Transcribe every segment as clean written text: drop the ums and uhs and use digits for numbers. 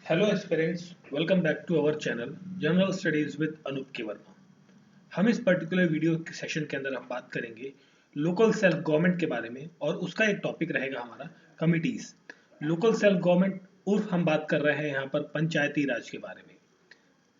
Hello aspirants, welcome back to our channel general studies with Anoop K Verma. हम इस particular video के session के अंदर हम बात करेंगे लोकल सेल्फ गवर्नमेंट के बारे में और उसका एक टॉपिक रहेगा हमारा कमिटीज। लोकल सेल्फ गवर्नमेंट उर्फ हम बात कर रहे हैं यहाँ पर पंचायती राज के बारे में।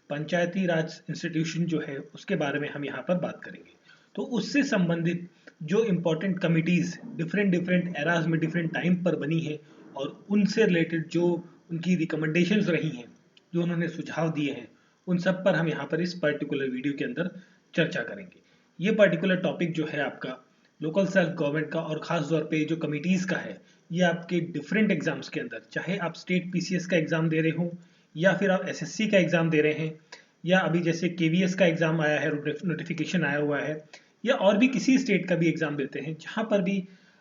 पंचायती राज इंस्टीट्यूशन जो है उसके बारे में हम यहाँ पर बात करेंगे। तो उससे संबंधित जो important committees different different eras में डिफरेंट टाइम पर बनी है और उनसे रिलेटेड जो उनकी रिकमेंडेशंस रही हैं, जो उन्होंने सुझाव दिए हैं, उन सब पर हम यहाँ पर इस पर्टिकुलर वीडियो के अंदर चर्चा करेंगे। ये पर्टिकुलर टॉपिक जो है आपका लोकल सेल्फ गवर्नमेंट का और ख़ास तौर पे जो कमिटीज़ का है, ये आपके डिफरेंट एग्जाम्स के अंदर, चाहे आप स्टेट पीसीएस का एग्ज़ाम दे रहे हो या फिर आप एसएससी का एग्ज़ाम दे रहे हैं या अभी जैसे केवीएस का एग्ज़ाम आया है, नोटिफिकेशन आया हुआ है, या और भी किसी स्टेट का भी एग्ज़ाम देते हैं जहाँ पर भी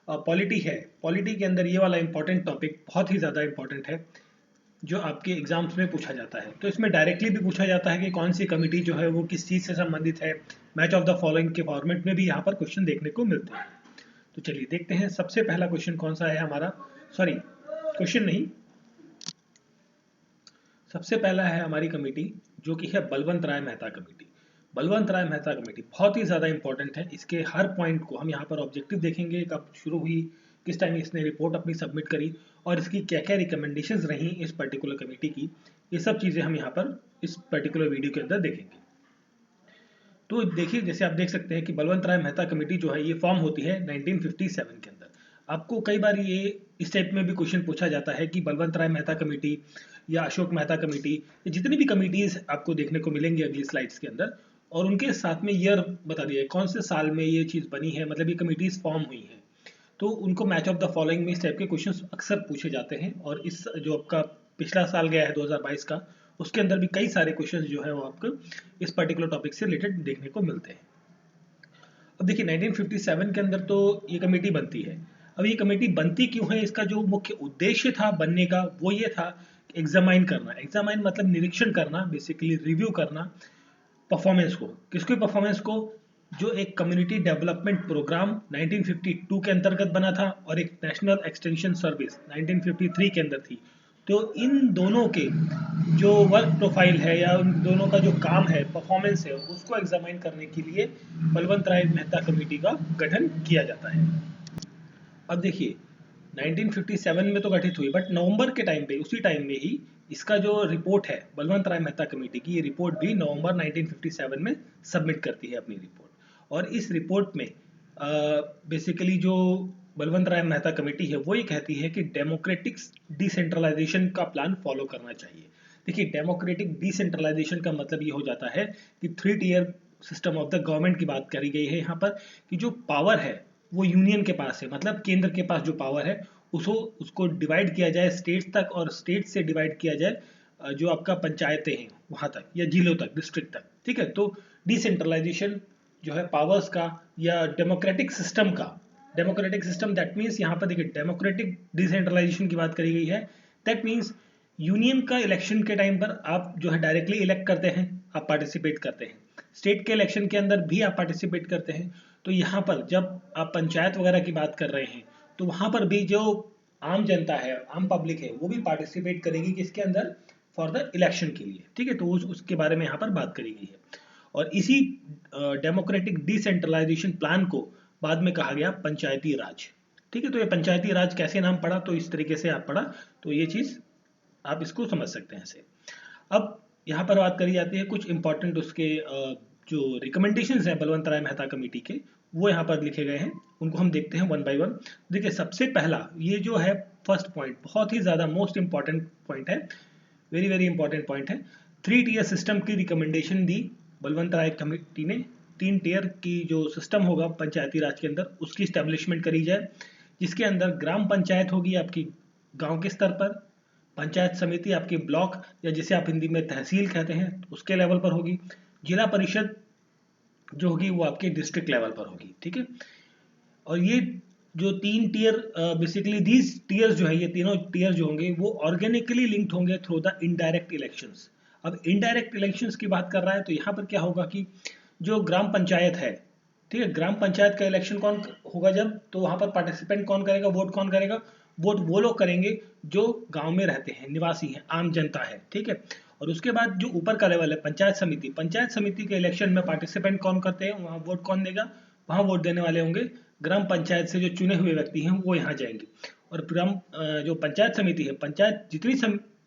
पॉलिटी है। पॉलिटी के अंदर ये वाला इंपॉर्टेंट टॉपिक बहुत ही ज़्यादा इंपॉर्टेंट है जो आपके एग्जाम्स में पूछा जाता है। तो इसमें डायरेक्टली भी पूछा जाता है कि कौन सी कमिटी जो है वो किस चीज़ से संबंधित है। मैच ऑफ द फॉलोइंग के फॉर्मेट में भी यहाँ पर क्वेश्चन देखने को मिलते हैं। तो चलिए देखते हैं सबसे पहला क्वेश्चन कौन सा है हमारा। सॉरी, क्वेश्चन नहीं, सबसे पहला है हमारी कमेटी जो कि है बलवंत राय मेहता कमेटी। बलवंत राय मेहता कमेटी बहुत ही ज़्यादा इंपॉर्टेंट है। इसके हर पॉइंट को हम यहाँ पर ऑब्जेक्टिव देखेंगे, कब शुरू हुई, किस टाइम इसने रिपोर्ट अपनी सबमिट करी और इसकी क्या क्या रिकमेंडेशंस रही इस पर्टिकुलर कमेटी की। ये सब चीज़ें हम यहाँ पर इस पर्टिकुलर वीडियो के अंदर देखेंगे। तो देखिए, जैसे आप देख सकते हैं कि बलवंत राय मेहता कमेटी जो है ये फॉर्म होती है 1957 के अंदर। आपको कई बार ये इस टाइप में भी क्वेश्चन पूछा जाता है कि बलवंत राय मेहता कमेटी या अशोक मेहता कमेटी, ये जितनी भी कमिटीज आपको देखने को मिलेंगी अगली स्लाइड्स के अंदर, और उनके साथ में ईयर बता दिया है कौन से साल में ये चीज़ बनी है, मतलब ये कमिटीज फॉर्म हुई है। तो उनको मैच ऑफ द फॉलोइंग में इस टाइप के क्वेश्चंस अक्सर पूछे जाते हैं। और इस जो आपका पिछला साल गया है 2022 का, उसके अंदर भी कई सारे क्वेश्चंस जो है वो आपको इस पर्टिकुलर टॉपिक से रिलेटेड देखने को मिलते हैं। अब देखिए 1957 के अंदर तो ये कमेटी बनती है। अब ये कमेटी बनती क्यों है, इसका जो मुख्य उद्देश्य था बनने का वो ये था एग्जामाइन करना। एग्जामाइन मतलब निरीक्षण करना, बेसिकली रिव्यू करना परफॉर्मेंस को। किसके परफॉर्मेंस को? जो एक कम्युनिटी डेवलपमेंट प्रोग्राम 1952 के अंतर्गत बना था और एक नेशनल एक्सटेंशन सर्विस 1953 के अंदर थी। तो इन दोनों के जो वर्क प्रोफाइल है या उन दोनों का जो काम है, परफॉर्मेंस है, उसको एग्जामाइन करने के लिए बलवंत राय मेहता कमेटी का गठन किया जाता है। अब देखिए 1957 में तो गठित हुई, बट नवंबर के टाइम पे, उसी टाइम में ही इसका जो रिपोर्ट है बलवंत राय मेहता कमेटी की, ये रिपोर्ट भी नवंबर 1957 में सबमिट करती है अपनी रिपोर्ट। और इस रिपोर्ट में बेसिकली जो बलवंत राय मेहता कमेटी है वो ये कहती है कि डेमोक्रेटिक डिसेंट्रलाइजेशन का प्लान फॉलो करना चाहिए। देखिए, डेमोक्रेटिक डिसेंट्रलाइजेशन का मतलब ये हो जाता है कि 3 tier system of the government की बात करी गई है यहाँ पर, कि जो पावर है वो यूनियन के पास है, मतलब केंद्र के पास जो पावर है उसको डिवाइड किया जाए स्टेट्स तक, और स्टेट से डिवाइड किया जाए जो आपका पंचायतें हैं वहां तक, या जिलों तक, डिस्ट्रिक्ट तक। ठीक है, तो डिसेंट्रलाइजेशन जो है पावर्स का या डेमोक्रेटिक सिस्टम का, डेमोक्रेटिक सिस्टम दैट मीन्स यहाँ पर देखिए डेमोक्रेटिक डिसेंट्रलाइजेशन की बात करी गई है। दैट मीन्स यूनियन का इलेक्शन के टाइम पर आप जो है डायरेक्टली इलेक्ट करते हैं, आप पार्टिसिपेट करते हैं। स्टेट के इलेक्शन के अंदर भी आप पार्टिसिपेट करते हैं। तो यहाँ पर जब आप पंचायत वगैरह की बात कर रहे हैं तो वहां पर भी जो आम जनता है, आम पब्लिक है, वो भी पार्टिसिपेट करेगी किसके अंदर? फॉर द इलेक्शन के लिए। ठीक है, तो उसके बारे में यहाँ पर बात करी गई है। और इसी डेमोक्रेटिक डिसेंट्रलाइजेशन प्लान को बाद में कहा गया पंचायती राज। ठीक है, तो ये पंचायती राज कैसे नाम पड़ा, तो इस तरीके से आप पढ़ा तो ये चीज आप इसको समझ सकते हैं ऐसे। अब यहाँ पर बात करी जाती है कुछ इंपॉर्टेंट उसके जो रिकमेंडेशंस हैं बलवंत राय मेहता कमेटी के, वो यहाँ पर लिखे गए हैं। उनको हम देखते हैं वन बाय वन। देखिए, सबसे पहला ये जो है फर्स्ट पॉइंट बहुत ही ज्यादा मोस्ट इंपॉर्टेंट पॉइंट है, वेरी वेरी इंपॉर्टेंट पॉइंट है। 3 टियर सिस्टम की रिकमेंडेशन दी बलवंत राय कमेटी ने। 3 टियर की जो सिस्टम होगा पंचायती राज के अंदर उसकी स्टैब्लिशमेंट करी जाए, जिसके अंदर ग्राम पंचायत होगी आपकी गांव के स्तर पर, पंचायत समिति आपकी ब्लॉक या जिसे आप हिंदी में तहसील कहते हैं उसके लेवल पर होगी, जिला परिषद जो होगी वो आपके डिस्ट्रिक्ट लेवल पर होगी। ठीक है, और ये जो 3 टियर बेसिकली दीज टियर्स जो है, ये तीनों टियर जो होंगे वो ऑर्गेनिकली लिंक्ड होंगे थ्रू द इनडायरेक्ट इलेक्शंस। अब इनडायरेक्ट इलेक्शंस की बात कर रहा है तो यहाँ पर क्या होगा कि जो ग्राम पंचायत है, ठीक है, ग्राम पंचायत का इलेक्शन कौन होगा जब, तो वहां पर पार्टिसिपेंट कौन करेगा, वोट कौन करेगा? वोट वो लोग करेंगे जो गांव में रहते हैं, निवासी हैं, आम जनता है, ठीक है। और उसके बाद जो ऊपर का लेवल है पंचायत समिति के इलेक्शन में पार्टिसिपेंट कौन करते हैं, वहाँ वोट कौन देगा, वहाँ वोट देने वाले होंगे ग्राम पंचायत से जो चुने हुए व्यक्ति हैं वो यहाँ जाएंगे। और जो पंचायत समिति है, जितनी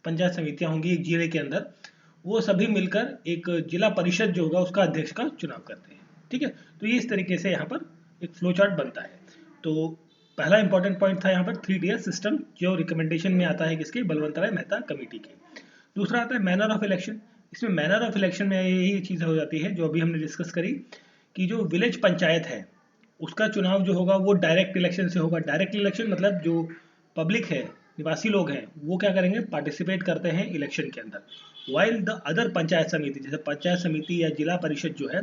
पंचायत समितियां होंगी एक जिले के अंदर, वो सभी मिलकर एक जिला परिषद जो होगा उसका अध्यक्ष का चुनाव करते हैं, ठीक है। तो ये इस तरीके से यहाँ पर एक फ्लो चार्ट बनता है। तो पहला इंपॉर्टेंट पॉइंट था यहाँ पर 3 tier सिस्टम, जो रिकमेंडेशन में आता है किसके, बलवंत राय मेहता कमेटी के। दूसरा आता है मैनर ऑफ इलेक्शन। इसमें मैनर ऑफ इलेक्शन में यही चीज़ हो जाती है जो अभी हमने डिस्कस करी, कि जो विलेज पंचायत है उसका चुनाव जो होगा वो डायरेक्ट इलेक्शन से होगा। डायरेक्ट इलेक्शन मतलब जो पब्लिक है, निवासी लोग हैं, वो क्या करेंगे, पार्टिसिपेट करते हैं इलेक्शन के अंदर। वाइल द अदर पंचायत समिति, जैसे पंचायत समिति या जिला परिषद जो है,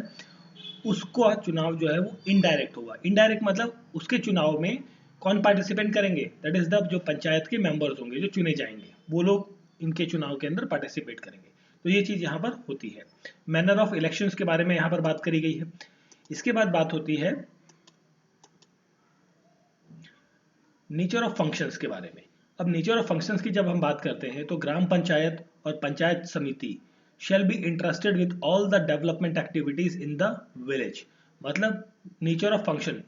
उसको चुनाव जो है वो इनडायरेक्ट होगा। इनडायरेक्ट मतलब उसके चुनाव में कौन पार्टिसिपेट करेंगे, दैट इज द जो पंचायत के मेंबर्स होंगे जो चुने जाएंगे, वो लोग इनके चुनाव के अंदर पार्टिसिपेट करेंगे। तो ये चीज यहाँ पर होती है। मैनर ऑफ इलेक्शंस के बारे में यहाँ पर बात करी गई है। इसके बाद बात होती है नेचर ऑफ फंक्शंस के बारे में। अब नेचर ऑफ फंक्शंस की जब हम बात करते हैं तो ग्राम पंचायत और पंचायत समिति shall be interested with all the development activities in the village। मतलब नेचर ऑफ फंक्शन,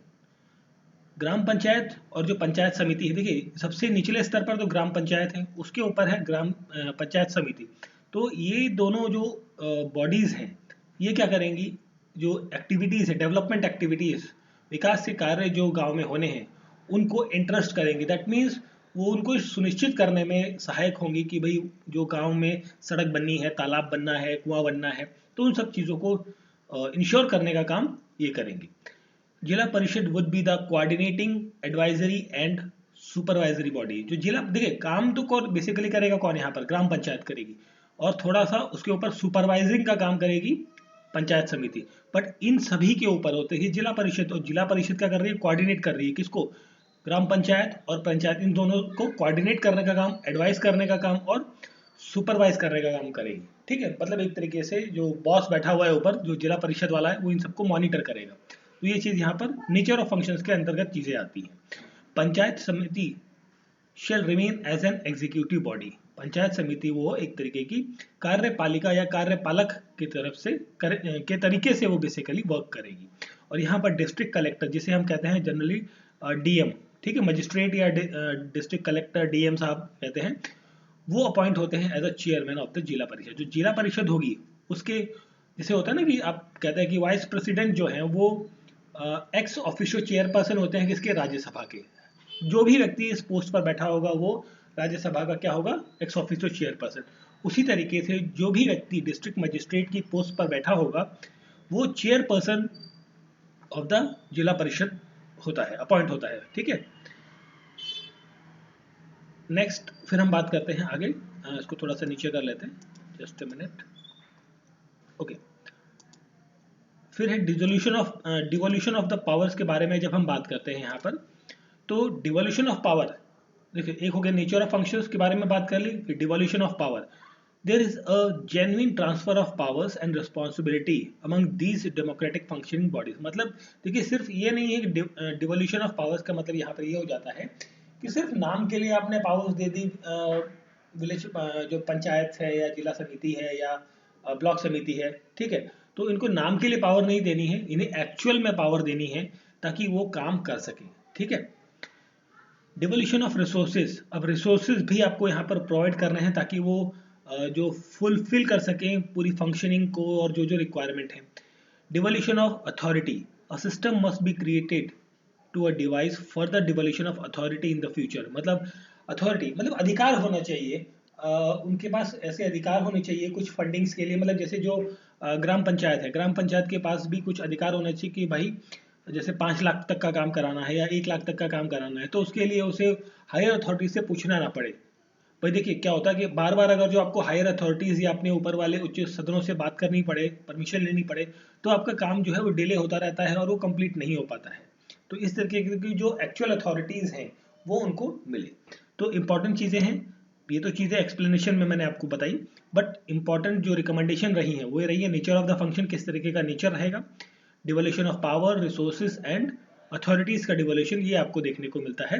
ग्राम पंचायत और जो पंचायत समिति है, देखिए सबसे निचले स्तर पर तो ग्राम पंचायत है, उसके ऊपर है ग्राम पंचायत समिति। तो ये दोनों जो बॉडीज हैं ये क्या करेंगी, जो एक्टिविटीज है, डेवलपमेंट एक्टिविटीज, विकास के कार्य जो गांव में होने हैं उनको इंटरेस्ट करेंगे। दैट मीन्स वो उनको सुनिश्चित करने में सहायक होंगी कि भाई जो गांव में सड़क बननी है, तालाब बनना है, कुआं बनना है, तो उन सब चीज़ों को इंश्योर करने का काम ये करेंगी। जिला परिषद would be the coordinating, advisory and supervisory body. जो जिला, देखिए काम तो बेसिकली करेगा कौन, यहाँ पर ग्राम पंचायत करेगी, और थोड़ा सा उसके ऊपर सुपरवाइजिंग का काम करेगी पंचायत समिति। बट इन सभी के ऊपर होते ही जिला परिषद, और जिला परिषद क्या कर रही है, कोऑर्डिनेट कर रही है किसको, ग्राम पंचायत और पंचायत, इन दोनों को कोऑर्डिनेट करने का काम, एडवाइस करने का काम और सुपरवाइज करने का काम करेगी, ठीक है। मतलब एक तरीके से जो बॉस बैठा हुआ है ऊपर, जो जिला परिषद वाला है, वो इन सबको मॉनिटर करेगा। तो ये चीज यहाँ पर नेचर ऑफ फंक्शंस के अंतर्गत चीजें आती हैं। Panchayat samiti shall remain as an executive body. Panchayat samiti वो एक तरीके की कार्यपालिका या कार्यपालक की तरफ से के तरीके से वो बेसिकली वर्क करेगी। और यहाँ पर डिस्ट्रिक्ट कलेक्टर, जिसे हम कहते हैं जनरली डीएम, ठीक है, मजिस्ट्रेट या डिस्ट्रिक्ट कलेक्टर, डीएम साहब कहते हैं, वो अपॉइंट होते हैं as a chairman of the Zila Parishad. जो जिला परिषद होगी उसके, जैसे होता है ना कि आप कहते हैं कि वाइस प्रेसिडेंट जो है वो एक्स ऑफिशियो चेयरपर्सन होते हैं किसके, राज्यसभा के। जो भी व्यक्ति इस पोस्ट पर बैठा होगा वो राज्यसभा का क्या होगा, एक्स ऑफिशियो चेयरपर्सन। उसी तरीके से जो भी व्यक्ति डिस्ट्रिक्ट मजिस्ट्रेट की पोस्ट पर बैठा होगा वो चेयरपर्सन ऑफ द जिला परिषद होता है, अपॉइंट होता है, ठीक है। नेक्स्ट फिर हम बात करते हैं आगे, इसको थोड़ा सा नीचे कर लेते हैं, जस्ट अ मिनट, ओके। फिर है डिवोल्यूशन ऑफ द पावर्स के बारे में जब हम बात करते हैं यहाँ पर, तो डिवोल्यूशन ऑफ पावर, देखिए एक हो गया नेचर ऑफ फंक्शंस के बारे में बात कर ली, फिर devolution of power. There is a genuine transfer of powers and responsibility among these democratic functioning bodies. मतलब देखिए सिर्फ ये नहीं है कि डिवोल्यूशन ऑफ पावर्स का मतलब यहाँ पर ये हो जाता है कि सिर्फ नाम के लिए आपने पावर्स दे दी विलेज जो पंचायत है या जिला समिति है या ब्लॉक समिति है, ठीक है, तो इनको नाम के लिए पावर नहीं देनी है, इन्हें एक्चुअल में पावर देनी है ताकि वो काम कर सके, ठीक है। डिवोल्यूशन ऑफ रिसोर्सेज, अब रिसोर्सेज भी आपको यहाँ पर प्रोवाइड करने हैं ताकि वो जो फुलफिल कर सकें पूरी फंक्शनिंग को और जो जो रिक्वायरमेंट है। Devolution of authority, a system must be created to a device for the devolution of authority in the future. मतलब अथॉरिटी मतलब अधिकार होना चाहिए, उनके पास ऐसे अधिकार होने चाहिए कुछ फंडिंग्स के लिए। मतलब जैसे जो ग्राम पंचायत है, ग्राम पंचायत के पास भी कुछ अधिकार होना चाहिए कि भाई जैसे 5 लाख तक का काम कराना है या 1 लाख तक का काम कराना है, तो उसके लिए उसे हायर अथॉरिटी से पूछना ना पड़े। भाई देखिए क्या होता है कि बार बार अगर जो आपको हायर अथॉरिटीज या अपने ऊपर वाले उच्च सदनों से बात करनी पड़े, परमिशन लेनी पड़े, तो आपका काम जो है वो डिले होता रहता है और वो कंप्लीट नहीं हो पाता है। तो इस तरीके की जो एक्चुअल अथॉरिटीज हैं वो उनको मिले। तो इंपॉर्टेंट चीजें हैं, ये तो चीजें एक्सप्लेनेशन में मैंने आपको बताई, बट इंपॉर्टेंट जो रिकमेंडेशन रही है वो रही है नेचर ऑफ द फंक्शन, किस तरीके का नेचर रहेगा, devolution of power, resources and authorities का डिवोल्यूशन, ये आपको देखने को मिलता है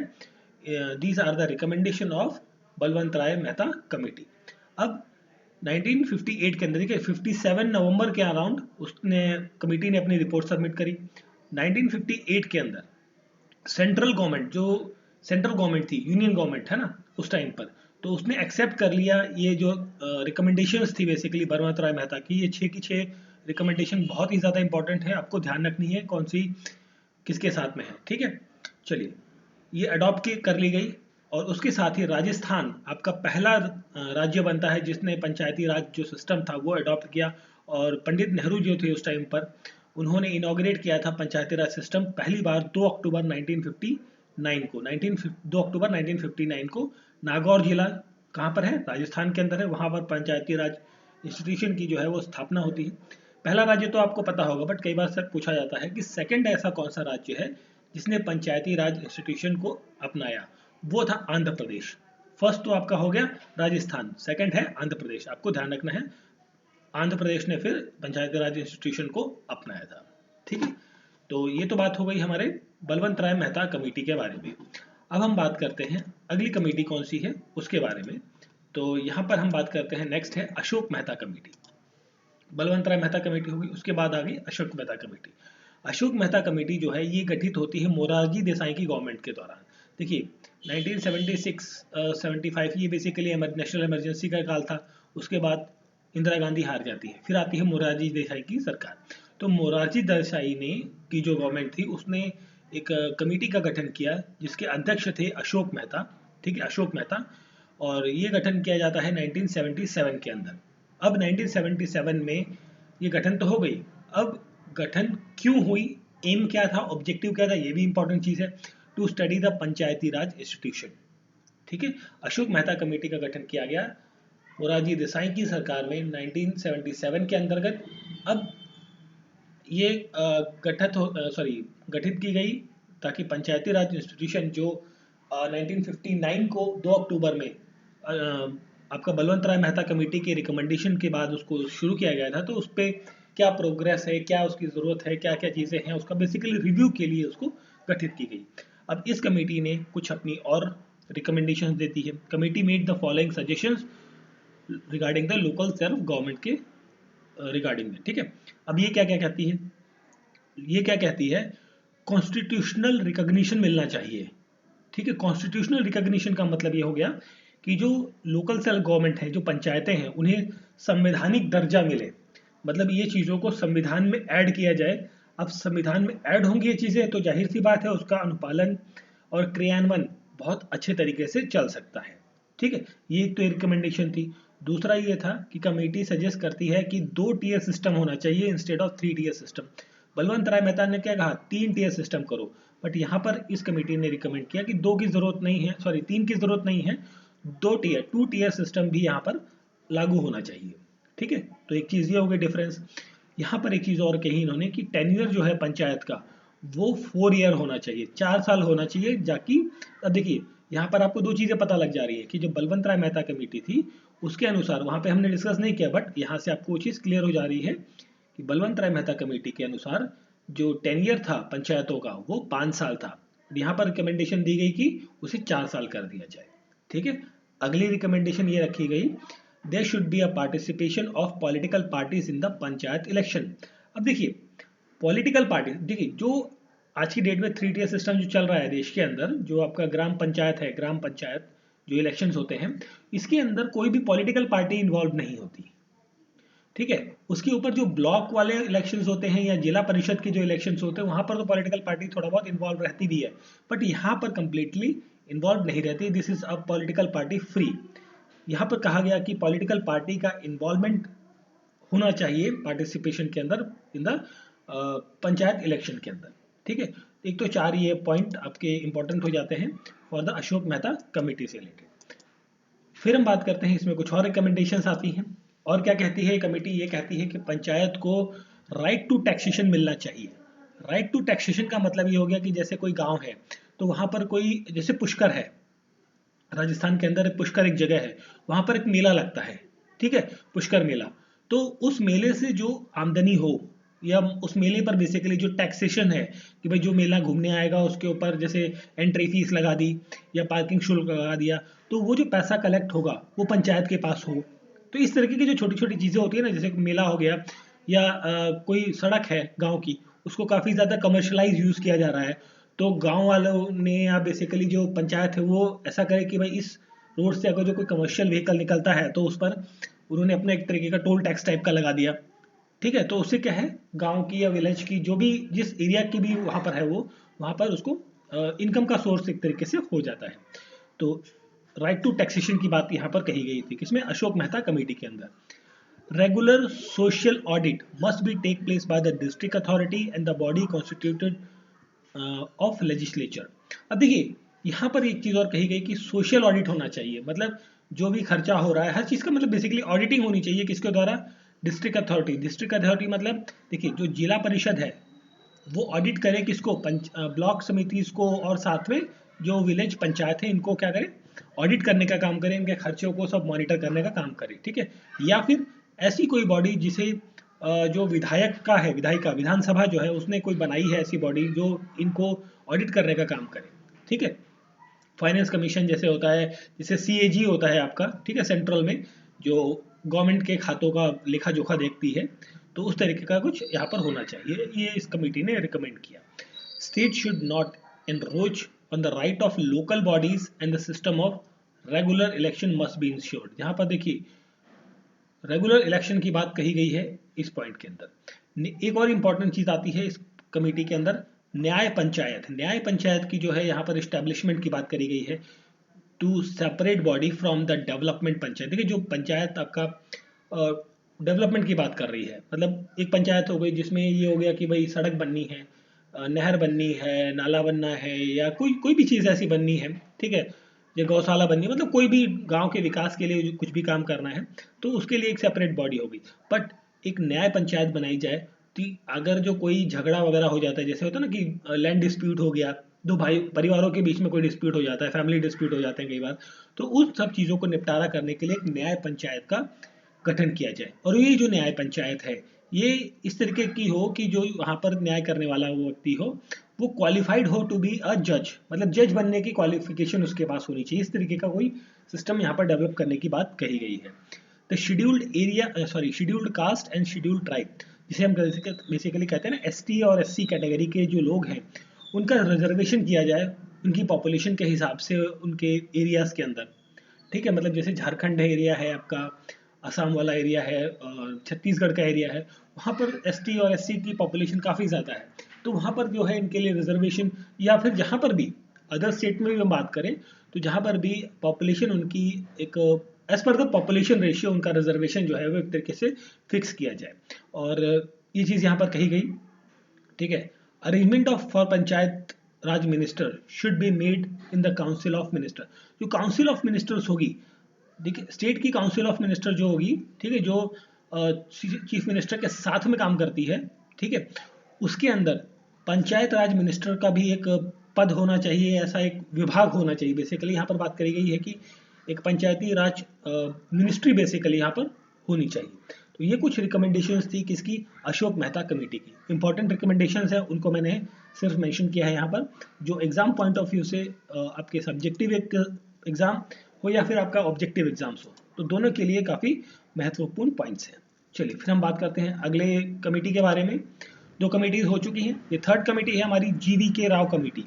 these are the recommendation of Balwant Rai Mehta committee. अब 1958 के अंदर, देखिए 57 नवंबर के अराउंड उसने कमेटी ने अपनी रिपोर्ट सबमिट करी। 1958 के अंदर सेंट्रल गवर्नमेंट थी, यूनियन गवर्नमेंट है ना उस टाइम पर, तो उसने एक्सेप्ट कर लिया ये जो रिकमेंडेशंस थी बेसिकली बलवंत राय मेहता की। ये 6 की 6 रिकमेंडेशन बहुत ही ज़्यादा इंपॉर्टेंट है, आपको ध्यान रखनी है कौन सी किसके साथ में है, ठीक है। चलिए, ये अडॉप्ट कर ली गई और उसके साथ ही राजस्थान आपका पहला राज्य बनता है जिसने पंचायती राज जो सिस्टम था वो अडॉप्ट किया। और पंडित नेहरू जो थे उस टाइम पर, उन्होंने इनॉग्रेट किया था पंचायती राज सिस्टम पहली बार 2 अक्टूबर 1959 को। 2 अक्टूबर 1959 को नागौर जिला कहाँ पर है, राजस्थान के अंदर है, वहाँ पर पंचायती राज इंस्टीट्यूशन की जो है वो स्थापना होती है। पहला राज्य तो आपको पता होगा, बट कई बार सर पूछा जाता है कि सेकंड ऐसा कौन सा राज्य है जिसने पंचायती राज इंस्टीट्यूशन को अपनाया। वो था आंध्र प्रदेश। फर्स्ट तो आपका हो गया राजस्थान, सेकंड है आंध्र प्रदेश, आपको ध्यान रखना है। आंध्र प्रदेश ने फिर पंचायती राज इंस्टीट्यूशन को अपनाया था, ठीक है। तो ये तो बात हो गई हमारे बलवंत राय मेहता कमेटी के बारे में। अब हम बात करते हैं अगली कमेटी कौन सी है उसके बारे में। तो यहाँ पर हम बात करते हैं, नेक्स्ट है अशोक मेहता कमेटी। बलवंत राय मेहता कमेटी होगी, उसके बाद आ गई अशोक मेहता कमेटी। अशोक मेहता कमेटी जो है ये गठित होती है मोरारजी देसाई की गवर्नमेंट के दौरान। देखिए 1976-75 ये बेसिकली नेशनल इमरजेंसी का काल था। उसके बाद इंदिरा गांधी हार जाती है, फिर आती है मोरारजी देसाई की सरकार। तो मोरारजी देसाई ने की जो गवर्नमेंट थी उसने एक कमेटी का गठन किया जिसके अध्यक्ष थे अशोक मेहता, ठीक है, अशोक मेहता। और ये गठन किया जाता है 1977 के अंदर। अब 1977 में ये गठन तो हो गई, अब गठन क्यों हुई, एम क्या था, ऑब्जेक्टिव क्या था, ये भी इंपॉर्टेंट चीज है। To study the panchayati raj institution, ठीक है। अशोक मेहता कमेटी का गठन किया गया मोरारजी देसाई की सरकार में 1977 के अंतर्गत। अब ये गठित की गई ताकि पंचायती राज इंस्टीट्यूशन जो 1959 को 2 अक्टूबर में आपका बलवंत राय मेहता कमेटी के रिकमेंडेशन के बाद उसको शुरू किया गया था, तो उस पर क्या प्रोग्रेस है, क्या उसकी ज़रूरत है, क्या क्या चीज़ें हैं, उसका बेसिकली रिव्यू के लिए उसको गठित की गई। अब इस कमेटी ने कुछ अपनी और रिकमेंडेशंस देती है। Committee made the following suggestions regarding the local self government के रिगार्डिंग में, ठीक है। अब ये क्या क्या कहती है, ये क्या कहती है, कॉन्स्टिट्यूशनल रिकॉग्निशन मिलना चाहिए, ठीक है। कॉन्स्टिट्यूशनल रिकॉग्निशन का मतलब ये हो गया कि जो लोकल सेल्फ गवर्नमेंट है, जो पंचायतें हैं, उन्हें संवैधानिक दर्जा मिले, मतलब ये चीज़ों को संविधान में ऐड किया जाए। अब संविधान में ऐड होंगी ये चीज़ें तो जाहिर सी बात है उसका अनुपालन और क्रियान्वयन बहुत अच्छे तरीके से चल सकता है, ठीक है। ये एक तो रिकमेंडेशन थी। दूसरा ये था कि कमेटी सजेस्ट करती है कि 2 टीयर सिस्टम होना चाहिए instead of 3 tier system. Balwant Rai Mehta ने क्या कहा, 3 टीयर सिस्टम करो, बट यहाँ पर इस कमेटी ने रिकमेंड किया कि 2 की जरूरत नहीं है, 3 की जरूरत नहीं है, 2 टीयर सिस्टम भी यहाँ पर लागू होना चाहिए, ठीक है। तो एक चीज ये हो गई डिफरेंस। यहाँ पर एक चीज और कही इन्होंने कि टेन्योर जो है पंचायत का वो 4 ईयर होना चाहिए, 4 साल होना चाहिए। जाकि अब देखिए यहाँ पर आपको 2 चीजें पता लग जा रही है कि जो बलवंत राय मेहता कमेटी थी उसके अनुसार, वहां पे हमने डिस्कस नहीं किया, बट यहाँ से आपको वो चीज क्लियर हो जा रही है कि बलवंत राय मेहता कमेटी के अनुसार जो टेन्योर था पंचायतों का वो 5 साल था। यहाँ पर रिकमेंडेशन दी गई कि उसे 4 साल कर दिया जाए, ठीक है। अगली रिकमेंडेशन ये रखी गई, there should be a participation of political parties in the panchayat election. अब देखिए पॉलिटिकल पार्टी, देखिए जो आज की डेट में 3 टीयर सिस्टम जो चल रहा है देश के अंदर, जो आपका ग्राम पंचायत है, ग्राम पंचायत जो इलेक्शंस होते हैं, इसके अंदर कोई भी पॉलिटिकल पार्टी इन्वॉल्व नहीं होती, ठीक है। उसके ऊपर जो ब्लॉक वाले इलेक्शंस होते हैं या जिला परिषद के जो इलेक्शंस होते हैं वहां पर तो पॉलिटिकल पार्टी थोड़ा बहुत इन्वॉल्व रहती भी है, बट यहाँ पर कंप्लीटली इन्वॉल्व नहीं रहती। This is a political party free. यहाँ पर कहा गया कि पॉलिटिकल पार्टी का इन्वॉल्वमेंट होना चाहिए पार्टिसिपेशन के अंदर इन द पंचायत इलेक्शन के अंदर, ठीक है। एक तो 4 ये पॉइंट आपके इंपॉर्टेंट हो जाते हैं for the Ashok Mehta committee से रिलेटेड। फिर हम बात करते हैं इसमें कुछ और रिकमेंडेशंस आती हैं। और क्या कहती है कमेटी, ये कहती है कि पंचायत को राइट टू टैक्सेशन मिलना चाहिए। राइट टू टैक्सेशन का मतलब ये हो गया कि जैसे कोई गांव है तो वहां पर कोई, जैसे पुष्कर है, राजस्थान के अंदर पुष्कर एक जगह है, वहां पर एक मेला लगता है, ठीक है, पुष्कर मेला। तो उस मेले से जो आमदनी हो, या उस मेले पर बेसिकली जो टैक्सेशन है कि भाई जो मेला घूमने आएगा उसके ऊपर जैसे एंट्री फीस लगा दी या पार्किंग शुल्क लगा दिया, तो वो जो पैसा कलेक्ट होगा वो पंचायत के पास हो। तो इस तरीके की जो छोटी छोटी चीज़ें होती है ना, जैसे मेला हो गया या कोई सड़क है गांव की, उसको काफ़ी ज़्यादा कमर्शलाइज यूज़ किया जा रहा है, तो गांव वालों ने या बेसिकली जो पंचायत है वो ऐसा करे कि भाई इस रोड से अगर जो कोई कमर्शियल व्हीकल निकलता है तो उस पर उन्होंने अपना एक तरीके का टोल टैक्स टाइप का लगा दिया। ठीक है, तो उससे क्या है, गांव की या विलेज की जो भी जिस एरिया की भी वहां पर है वो वहां पर उसको इनकम का सोर्स एक तरीके से हो जाता है। तो राइट टू टैक्सेशन की बात यहाँ पर कही गई थी, किसमें, अशोक मेहता कमेटी के अंदर। Regular social audit must be take place by the district authority and the body constituted of legislature. अब देखिए यहाँ पर एक चीज और कही गई कि सोशल ऑडिट होना चाहिए, मतलब जो भी खर्चा हो रहा है हर चीज का मतलब बेसिकली ऑडिटिंग होनी चाहिए, किसके द्वारा, डिस्ट्रिक्ट अथॉरिटी। डिस्ट्रिक्ट अथॉरिटी मतलब देखिए जो जिला परिषद है वो ऑडिट करे किसको, ब्लॉक समिति को, और साथ में जो विलेज पंचायत है इनको क्या करे, ऑडिट करने का काम करे, इनके खर्चों को सब मॉनिटर करने का काम करे। ठीक है, या फिर ऐसी कोई बॉडी जिसे जो विधायक का है, विधायिका विधानसभा जो है उसने कोई बनाई है ऐसी बॉडी जो इनको ऑडिट करने का काम करे। ठीक है, फाइनेंस कमीशन जैसे होता है, जैसे सीएजी होता है आपका, ठीक है, सेंट्रल में जो गवर्नमेंट के खातों का लेखा जोखा देखती है, तो उस तरीके का कुछ यहाँ पर होना चाहिए, ये इस कमेटी ने रिकमेंड किया। State should not encroach on the right of local bodies and the system of regular election must be ensured. यहाँ पर देखिए रेगुलर इलेक्शन की बात कही गई है इस पॉइंट के अंदर। एक और इंपॉर्टेंट चीज आती है इस कमेटी के अंदर, न्याय पंचायत। न्याय पंचायत की जो है यहाँ पर इस्टेब्लिशमेंट की बात करी गई है, to separate body from the development panchayat. देखिए जो पंचायत आपका डेवलपमेंट की बात कर रही है, मतलब एक पंचायत हो गई जिसमें ये हो गया कि भाई सड़क बननी है, नहर बननी है, नाला बनना है, या कोई कोई भी चीज़ ऐसी बननी है, ठीक है, या गौशाला बननी है, मतलब कोई भी गांव के विकास के लिए कुछ भी काम करना है तो उसके लिए एक सेपरेट बॉडी होगी। बट एक न्याय पंचायत बनाई जाए तो अगर जो कोई झगड़ा वगैरह हो जाता है, जैसे होता है ना कि लैंड डिस्प्यूट हो गया, दो भाई परिवारों के बीच में कोई डिस्प्यूट हो जाता है, फैमिली डिस्प्यूट हो जाते हैं कई बार, तो उन सब चीज़ों को निपटारा करने के लिए एक न्याय पंचायत का गठन किया जाए। और ये जो न्याय पंचायत है ये इस तरीके की हो कि जो वहाँ पर न्याय करने वाला वो व्यक्ति हो वो क्वालिफाइड हो टू बी अ जज, मतलब जज बनने की क्वालिफिकेशन उसके पास होनी चाहिए। इस तरीके का कोई सिस्टम यहाँ पर डेवलप करने की बात कही गई है। The scheduled area scheduled caste and scheduled tribe, जिसे हम बेसिकली कहते हैं ना एसटी और एससी कैटेगरी के जो लोग हैं उनका रिजर्वेशन किया जाए उनकी पॉपुलेशन के हिसाब से उनके एरियाज के अंदर। ठीक है, मतलब जैसे झारखंड एरिया है आपका, असम वाला एरिया है, छत्तीसगढ़ का एरिया है, वहाँ पर एसटी और एससी की पॉपुलेशन काफ़ी ज़्यादा है, तो वहाँ पर जो है इनके लिए रिजर्वेशन, या फिर जहाँ पर भी अदर स्टेट में भी हम बात करें तो जहाँ पर भी पॉपुलेशन उनकी एक as per the population ratio उनका रिजर्वेशन जो है वो एक तरीके से फिक्स किया जाए। और ये चीज़ यहाँ पर कही गई। ठीक है, arrangement of for panchayat Raj minister should be made in the council of minister. जो काउंसिल ऑफ मिनिस्टर्स होगी, देखिए स्टेट की काउंसिल ऑफ मिनिस्टर जो होगी, ठीक है, जो चीफ मिनिस्टर के साथ में काम करती है, ठीक है, उसके अंदर पंचायत राज मिनिस्टर का भी एक पद होना चाहिए, ऐसा एक विभाग होना चाहिए। बेसिकली यहाँ पर बात करी गई है कि एक पंचायती राज मिनिस्ट्री बेसिकली यहाँ पर होनी चाहिए। तो ये कुछ रिकमेंडेशंस थी किसकी, अशोक मेहता कमेटी की। इंपॉर्टेंट रिकमेंडेशंस है उनको मैंने सिर्फ मेंशन किया है यहाँ पर, जो एग्जाम पॉइंट ऑफ व्यू से आपके सब्जेक्टिव एग्जाम हो या फिर आपका ऑब्जेक्टिव एग्जाम्स हो, तो दोनों के लिए काफ़ी महत्वपूर्ण पॉइंट्स हैं। चलिए फिर हम बात करते हैं अगले कमेटी के बारे में। दो कमेटीज हो चुकी हैं, ये थर्ड कमेटी है हमारी जीवी के राव कमेटी।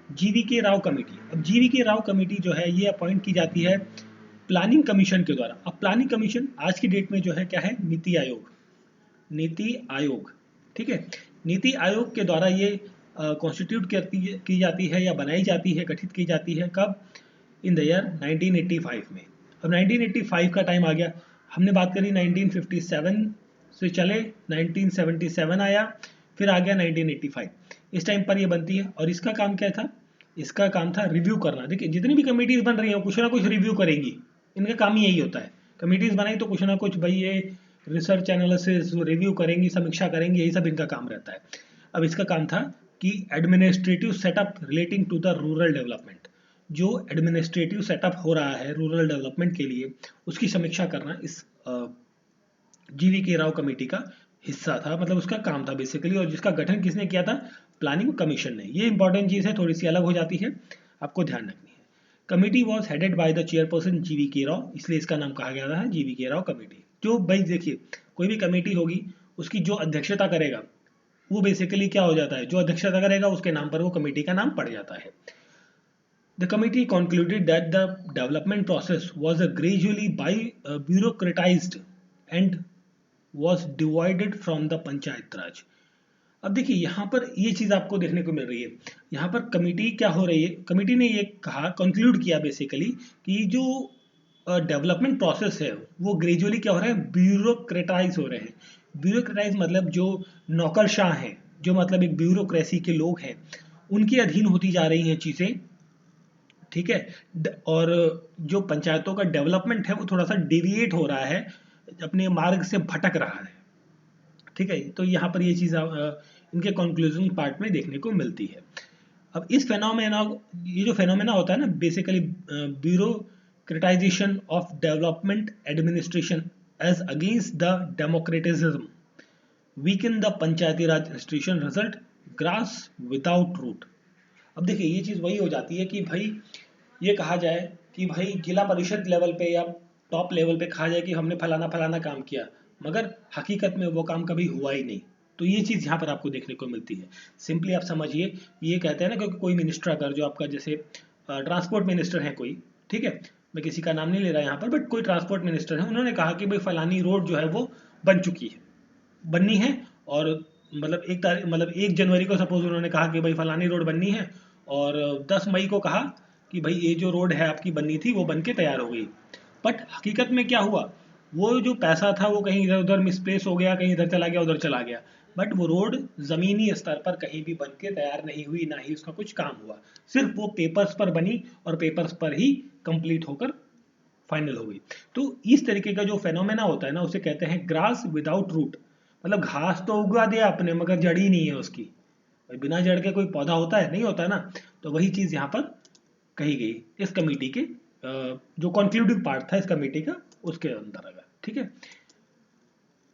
जीवी के राव कमेटी, अब जीवी के राव कमेटी जो है ये अपॉइंट की जाती है प्लानिंग कमीशन के द्वारा। अब प्लानिंग कमीशन आज की डेट में जो है क्या है, नीति आयोग। नीति आयोग, ठीक है, नीति आयोग के द्वारा ये कॉन्स्टिट्यूट की जाती है या बनाई जाती है, गठित की जाती है, कब, इन द ईयर 1985 में। अब 1985 का टाइम आ गया, हमने बात करी 1957 से चले 1977 आया, फिर आ गया 1985, इस टाइम पर ये बनती है। और इसका काम क्या था, इसका काम था रिव्यू करना। देखिए जितनी भी कमेटीज बन रही हैं कुछ ना कुछ रिव्यू करेंगी, इनका काम ही यही होता है। कमेटीज बनाई तो कुछ ना कुछ भाई ये रिसर्च एनालिसिस रिव्यू करेंगी, समीक्षा करेंगी, यही सब इनका काम रहता है। अब इसका काम था कि administrative setup relating to the rural development, जो एडमिनिस्ट्रेटिव सेटअप हो रहा है रूरल डेवलपमेंट के लिए उसकी समीक्षा करना इस जीवी के राव कमेटी का हिस्सा था, मतलब उसका काम था बेसिकली, और जिसका गठन किसने किया था? प्लानिंग कमीशन ने। ये इंपॉर्टेंट चीज़ है, थोड़ी सी अलग हो जाती है, आपको ध्यान रखनी है। Committee was headed by the chairperson जीवी के राव, इसलिए इसका नाम कहा गया था जीवी के राव कमेटी। जो भाई देखिए, कोई भी कमेटी होगी उसकी जो अध्यक्षता करेगा वो बेसिकली क्या हो जाता है, जो अध्यक्षता करेगा उसके नाम पर वो कमेटी का नाम पड़ जाता है। The committee concluded that the development process was gradually bureaucratized and was divided from the panchayat राज। अब देखिए यहाँ पर ये चीज़ आपको देखने को मिल रही है। यहाँ पर कमिटी क्या हो रही है, कमिटी ने ये कहा, कंक्लूड किया बेसिकली कि जो डेवलपमेंट प्रोसेस है वो ग्रेजुअली क्या हो रहा है, ब्यूरोक्रेटाइज हो रहे हैं। ब्यूरोक्रेटाइज मतलब जो नौकरशाह हैं, जो मतलब एक ब्यूरोक्रेसी के लोग हैं, उनके अधीन होती जा रही हैं चीज़ें, ठीक है। और जो पंचायतों का डेवलपमेंट है वो थोड़ा सा डिविएट हो रहा है, अपने मार्ग से भटक रहा है, ठीक है। तो यहाँ पर ये चीज़ इनके कंक्लूजन पार्ट में देखने को मिलती है। अब इस फेनोमेना, ये जो फेनोमेना होता है ना basically, bureaucratization of development administration as against the democratism weaken the panchayati raj institution result grass without root. अब देखिए ये चीज़ वही हो जाती है कि भाई ये कहा जाए कि भाई जिला परिषद लेवल पे या टॉप लेवल पे कहा जाए कि हमने फलाना फलाना काम किया, मगर हकीकत में वो काम कभी हुआ ही नहीं। तो ये चीज़ यहाँ पर आपको देखने को मिलती है। सिंपली आप समझिए, ये कहते हैं ना, क्योंकि कोई मिनिस्टर अगर जो आपका जैसे ट्रांसपोर्ट मिनिस्टर है कोई, ठीक है, मैं किसी का नाम नहीं ले रहा यहाँ पर, बट कोई ट्रांसपोर्ट मिनिस्टर है, उन्होंने कहा कि भाई फलानी रोड जो है वो बन चुकी है, बननी है, और मतलब मतलब 1 जनवरी को सपोज उन्होंने कहा कि भाई फलानी रोड बननी है, और 10 मई को कहा कि भाई ये जो रोड है आपकी बननी थी वो बन के तैयार हो गई। बट हकीकत में क्या हुआ, वो जो पैसा था वो कहीं इधर उधर मिसप्लेस हो गया, कहीं इधर चला गया उधर चला गया, बट वो रोड जमीनी स्तर पर कहीं भी बन के तैयार नहीं हुई, ना ही उसका कुछ काम हुआ, सिर्फ वो पेपर्स पर बनी और पेपर्स पर ही कंप्लीट होकर फाइनल हो गई। तो इस तरीके का जो फेनोमेना होता है ना उसे कहते हैं ग्रास विदाउट रूट, मतलब घास तो उगा दिया आपने मगर जड़ ही नहीं है उसकी। बिना जड़ के कोई पौधा होता है? नहीं होता ना। तो वही चीज यहाँ पर कही गई इस कमेटी के जो कंक्लूडिव पार्ट था इस कमेटी का, उसके अंतर्गत, ठीक है।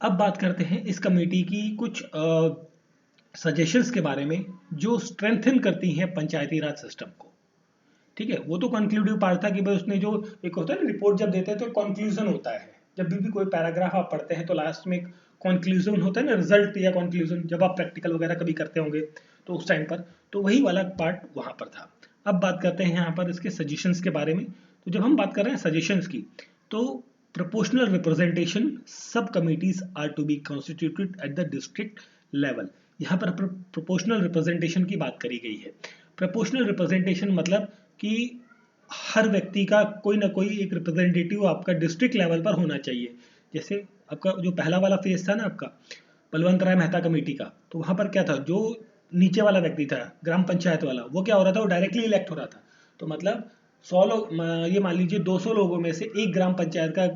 अब बात करते हैं इस कमेटी की कुछ सजेशंस के बारे में जो स्ट्रेंथन करती हैं पंचायती राज सिस्टम को, ठीक है। वो तो कंक्लूडिव पार्ट था कि भाई उसने जो एक होता है ना रिपोर्ट जब देते हैं तो कंक्लूजन होता है, जब भी कोई पैराग्राफ आप पढ़ते हैं तो लास्ट में एक कंक्लूजन होता है ना, रिजल्ट या कंक्लूजन, जब आप प्रैक्टिकल वगैरह कभी करते होंगे तो उस टाइम पर, तो वही वाला पार्ट वहां पर था। अब बात करते हैं यहाँ पर इसके सजेशंस के बारे में। तो जब हम बात कर रहे हैं सजेशंस की, तो proportional representation subcommittees are to be constituted at the district level। यहाँ पर proportional representation की बात करी गई है। proportional representation मतलब कि हर व्यक्ति का कोई ना कोई एक रिप्रेजेंटेटिव आपका डिस्ट्रिक्ट लेवल पर होना चाहिए। जैसे आपका जो पहला वाला फेज था ना आपका बलवंत राय मेहता कमेटी का, तो वहां पर क्या था, जो नीचे वाला व्यक्ति था ग्राम पंचायत वाला, वो क्या हो रहा था, वो डायरेक्टली इलेक्ट हो रहा था। तो मतलब 100 लोग, ये मान लीजिए 200 लोगों में से एक ग्राम पंचायत का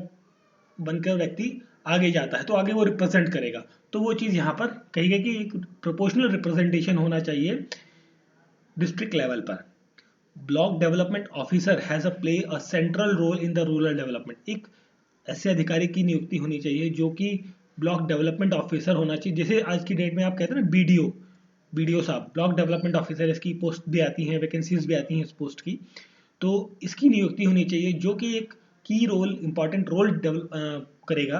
बनकर व्यक्ति आगे जाता है तो आगे वो रिप्रेजेंट करेगा। तो वो चीज़ यहाँ पर कही गई कि एक प्रोपोर्शनल रिप्रेजेंटेशन होना चाहिए डिस्ट्रिक्ट लेवल पर। Block development officer has play a central role in the rural development. एक ऐसे अधिकारी की नियुक्ति होनी चाहिए जो कि ब्लॉक डेवलपमेंट ऑफिसर होना चाहिए। जैसे आज की डेट में आप कहते हैं ना बीडीओ, बीडीओ साहब ब्लॉक डेवलपमेंट ऑफिसर, इसकी पोस्ट भी आती हैं, वैकेंसीज भी आती हैं इस पोस्ट की। तो इसकी नियुक्ति होनी चाहिए जो कि एक की रोल, इंपॉर्टेंट रोल करेगा,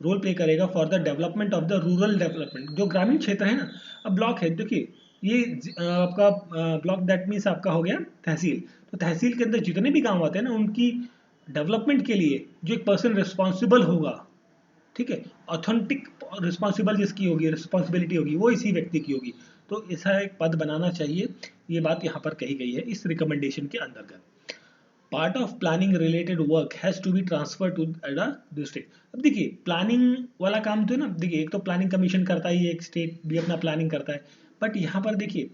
रोल प्ले करेगा for the development of the rural development, जो ग्रामीण क्षेत्र है ना। अब ब्लॉक है, देखिए ये आपका ब्लॉक दैट मीन्स आपका हो गया तहसील। तो तहसील के अंदर जितने भी काम आते हैं ना, उनकी डेवलपमेंट के लिए जो एक पर्सन रिस्पॉन्सिबल होगा, ठीक है, ऑथेंटिक रिस्पॉन्सिबल जिसकी होगी, रिस्पॉन्सिबिलिटी होगी, वो इसी व्यक्ति की होगी। तो ऐसा एक पद बनाना चाहिए, ये बात यहाँ पर कही गई है इस रिकमेंडेशन के अंतर्गत। Part of planning related work has to be transfer to the district. अब देखिए प्लानिंग वाला काम तो है ना, देखिए एक तो प्लानिंग कमीशन करता ही है, एक स्टेट भी अपना प्लानिंग करता है, बट यहाँ पर देखिए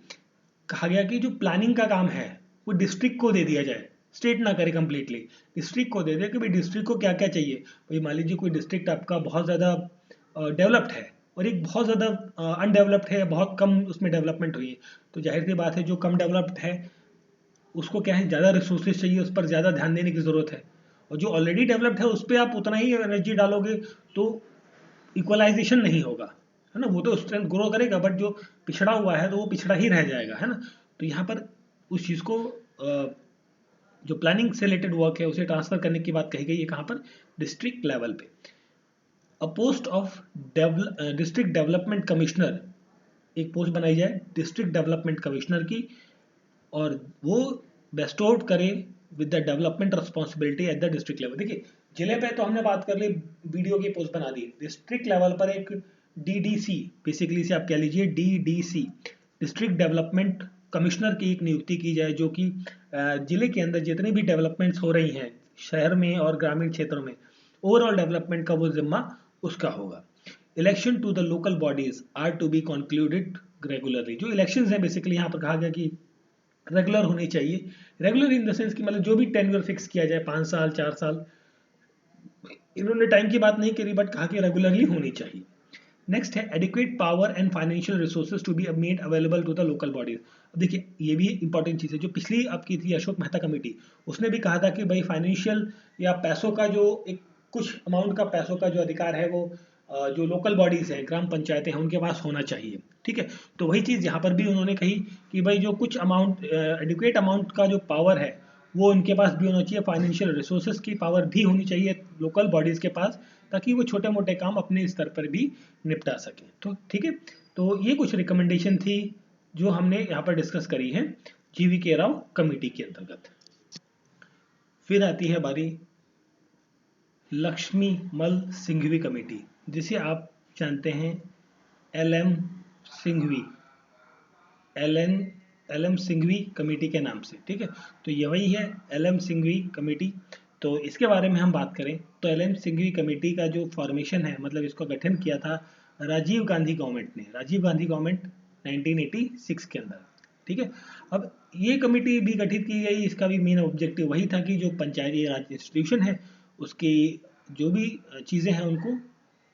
कहा गया कि जो प्लानिंग का काम है वो डिस्ट्रिक्ट को दे दिया जाए, स्टेट ना करे कंप्लीटली, डिस्ट्रिक्ट को दे दे कि भाई डिस्ट्रिक्ट को क्या क्या चाहिए। भाई मान लीजिए कोई डिस्ट्रिक्ट आपका बहुत ज़्यादा डेवलप्ड है और एक बहुत ज़्यादा अनडेवलप्ड है, बहुत कम उसमें डेवलपमेंट हुई है, तो जाहिर सी बात है जो कम डेवलप्ड है उसको क्या है, ज़्यादा रिसोर्सेज चाहिए, उस पर ज़्यादा ध्यान देने की ज़रूरत है। और जो ऑलरेडी डेवलप्ड है उस पर आप उतना ही एनर्जी डालोगे तो इक्वलाइजेशन नहीं होगा, है ना। वो तो स्ट्रेंथ ग्रो करेगा, बट जो पिछड़ा हुआ है तो वो पिछड़ा ही रह जाएगा, है ना। तो यहाँ पर उस चीज़ को जो प्लानिंग से रिलेटेड वर्क है उसे ट्रांसफर करने की बात कही गई है कहाँ पर, डिस्ट्रिक्ट लेवल पे। अ post of district development commissioner, एक पोस्ट बनाई जाए डिस्ट्रिक्ट डेवलपमेंट कमिश्नर की, और वो बेस्टोड करे with the development responsibility at the district level. देखिए जिले पे तो हमने बात कर ली, बीडीओ की पोस्ट बना दी, डिस्ट्रिक्ट लेवल पर एक डीडीसी, बेसिकली से आप कह लीजिए डीडीसी, डिस्ट्रिक्ट डेवलपमेंट कमिश्नर की एक नियुक्ति की जाए, जो कि जिले के अंदर जितनी भी डेवलपमेंट्स हो रही हैं शहर में और ग्रामीण क्षेत्रों में, ओवरऑल डेवलपमेंट का वो जिम्मा उसका होगा। Election to the local bodies are to be concluded regularly. जो इलेक्शंस हैं बेसिकली यहाँ पर कहा गया कि रेगुलर होनी चाहिए। रेगुलर इन द सेंस कि मतलब जो भी टेन्योर फिक्स किया जाए 5 साल 4 साल, इन्होंने टाइम की बात नहीं करी बट कहा कि रेगुलरली होनी चाहिए। नेक्स्ट है adequate power and financial resources to be made available to the local bodies. देखिए ये भी इंपॉर्टेंट चीज़ है, जो पिछली आपकी थी अशोक मेहता कमेटी, उसने भी कहा था कि भाई फाइनेंशियल या पैसों का जो एक कुछ अमाउंट का पैसों का जो अधिकार है वो जो लोकल बॉडीज हैं, ग्राम पंचायतें हैं, उनके पास होना चाहिए। ठीक है, तो वही चीज़ यहाँ पर भी उन्होंने कही कि भाई जो कुछ अमाउंट एडिक्वेट अमाउंट का जो पावर है वो उनके पास भी होना चाहिए, फाइनेंशियल रिसोर्सेज की पावर भी होनी चाहिए लोकल बॉडीज के पास, ताकि वो छोटे मोटे काम अपने स्तर पर भी निपटा सकें। तो ठीक है, तो ये कुछ रिकमेंडेशन थी जो हमने यहाँ पर डिस्कस करी है GVK राव कमेटी के अंतर्गत। फिर आती है बारी लक्ष्मी मल सिंघवी कमेटी, जिसे आप जानते हैं LM Singhvi, LM Singhvi committee के नाम से। ठीक है, तो ये वही है LM सिंघवी कमेटी। तो इसके बारे में हम बात करें तो LM सिंघवी कमेटी का जो फॉर्मेशन है, मतलब इसका गठन किया था राजीव गांधी गवर्नमेंट ने, राजीव गांधी गवर्नमेंट 1986 के अंदर। ठीक है, अब ये कमेटी भी गठित की गई, इसका भी मेन ऑब्जेक्टिव वही था कि जो पंचायती राज इंस्टीट्यूशन है उसकी जो भी चीज़ें हैं उनको